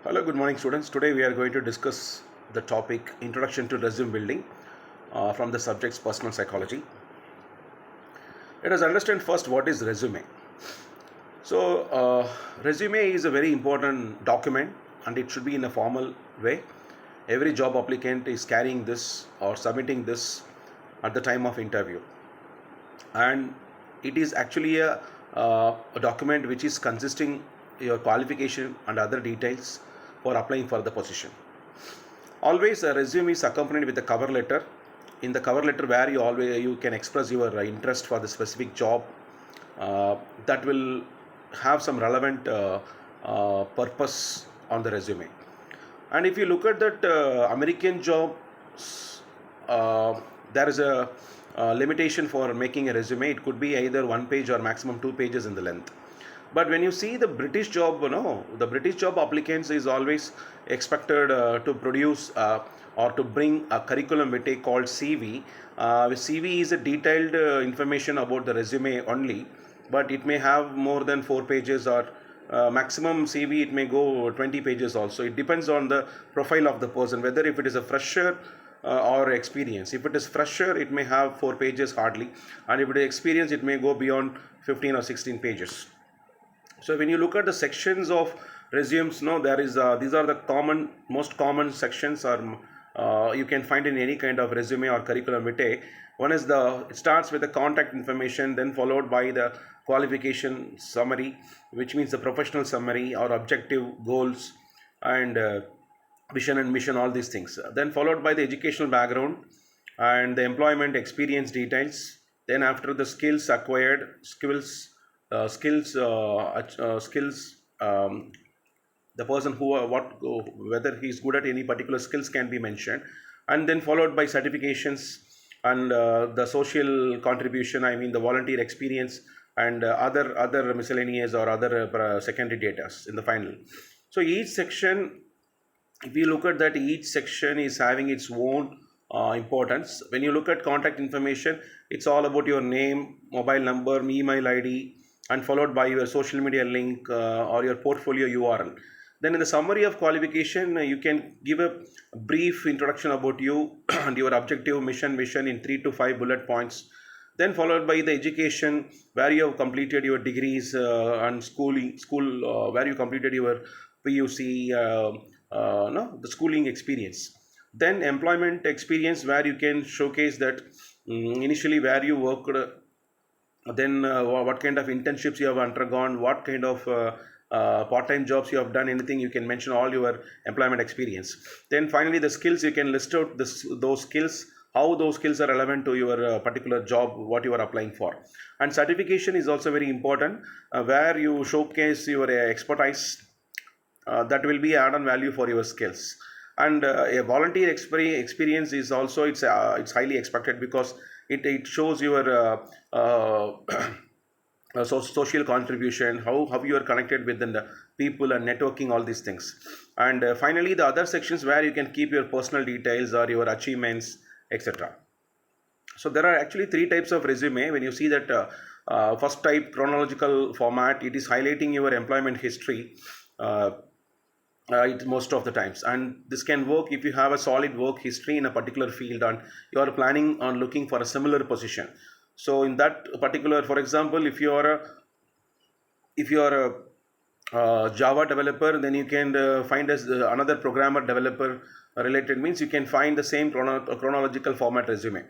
Hello, good morning, students. Today we are going to discuss the topic Introduction to Resume Building from the subjects Personal Psychology. Let us understand first what is resume. Resume is a very important document and it should be in a formal way. Every job applicant is carrying this or submitting this at the time of interview, and it is actually a document which is consisting your qualification and other details for applying for the position. Always a resume is accompanied with a cover letter. In the cover letter, where you can express your interest for the specific job, that will have some relevant purpose on the resume. And if you look at that American jobs, there is a limitation for making a resume. It could be either one page or maximum 2 pages in the length. But when you see the British job, the British job applicants is always expected to produce or to bring a curriculum vitae called CV. CV is a detailed information about the resume only, but it may have more than 4 pages or maximum CV it may go 20 pages also. It depends on the profile of the person, whether if it is a fresher or experience. If it is fresher, it may have 4 pages hardly, and if it is experience, it may go beyond 15 or 16 pages. So when you look at the sections of resumes, there is these are the most common sections, or you can find in any kind of resume or curriculum vitae. One is it starts with the contact information, then followed by the qualification summary, which means the professional summary or objective goals and vision and mission, all these things. Then followed by the educational background and the employment experience details. Then after the skills acquired, skills the person who whether he is good at any particular skills can be mentioned, and then followed by certifications and the social contribution, I mean the volunteer experience, and other miscellaneous or other secondary data in the final. So each section, if you look at that, each section is having its own importance. When you look at contact information, it's all about your name, mobile number, email ID, and followed by your social media link or your portfolio URL. Then in the summary of qualification, you can give a brief introduction about you and your objective, mission, vision in 3 to 5 bullet points. Then followed by the education, where you have completed your degrees and school where you completed your PUC, no, the schooling experience. Then employment experience, where you can showcase that initially where you worked, then what kind of internships you have undergone, what kind of part-time jobs you have done, anything you can mention all your employment experience. Then finally the skills, you can list out those skills, how those skills are relevant to your particular job what you are applying for. And certification is also very important, where you showcase your expertise, that will be add-on value for your skills. And a volunteer experience is also, it's highly expected, because it shows your social contribution, how you are connected with the people and networking, all these things. And finally the other sections, where you can keep your personal details or your achievements, etc. So there are actually 3 types of resume. When you see that first type, chronological format, it is highlighting your employment history most of the times, and this can work if you have a solid work history in a particular field and you are planning on looking for a similar position. So in that particular, for example, if you are a Java developer, then you can find as another programmer developer related, means you can find the same chronological format resume.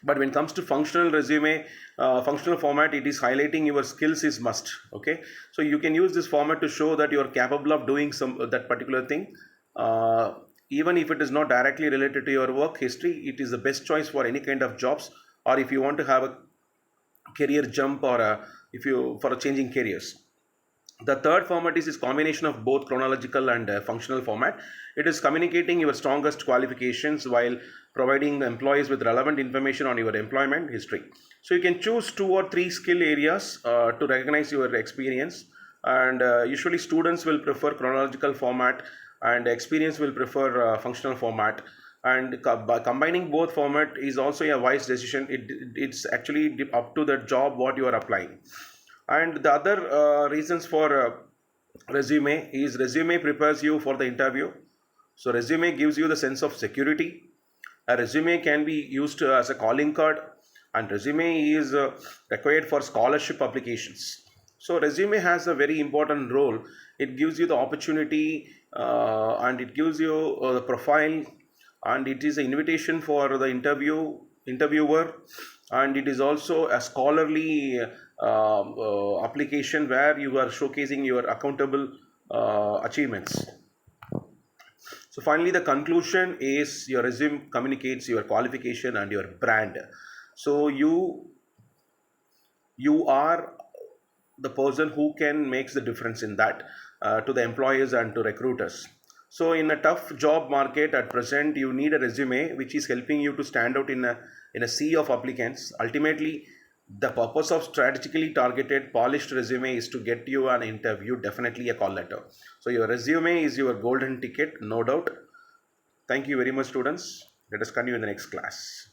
But when it comes to functional resume, functional format, it is highlighting your skills is must. Okay, so you can use this format to show that you are capable of doing that particular thing, even if it is not directly related to your work history. It is the best choice for any kind of jobs, or if you want to have a career jump, or if you for a changing careers. The third format is combination of both chronological and functional format. It is communicating your strongest qualifications while providing the employees with relevant information on your employment history. So you can choose 2 or 3 skill areas to recognize your experience, and usually students will prefer chronological format and experience will prefer functional format. And by combining both format is also a wise decision. It's actually up to the job what you are applying. And the other reasons for Resume prepares you for the interview. So resume gives you the sense of security. A resume can be used as a calling card, and resume is required for scholarship applications. So resume has a very important role. It gives you the opportunity, and it gives you the profile, and it is an invitation for the interviewer, and it is also a scholarly application where you are showcasing your accountable achievements. So finally, the conclusion is your resume communicates your qualification and your brand. So you are the person who can makes the difference in that, to the employers and to recruiters. So in a tough job market at present, you need a resume which is helping you to stand out in a sea of applicants. Ultimately, the purpose of strategically targeted polished resume is to get you an interview, definitely a call letter. So your resume is your golden ticket, no doubt. Thank you very much, students. Let us continue in the next class.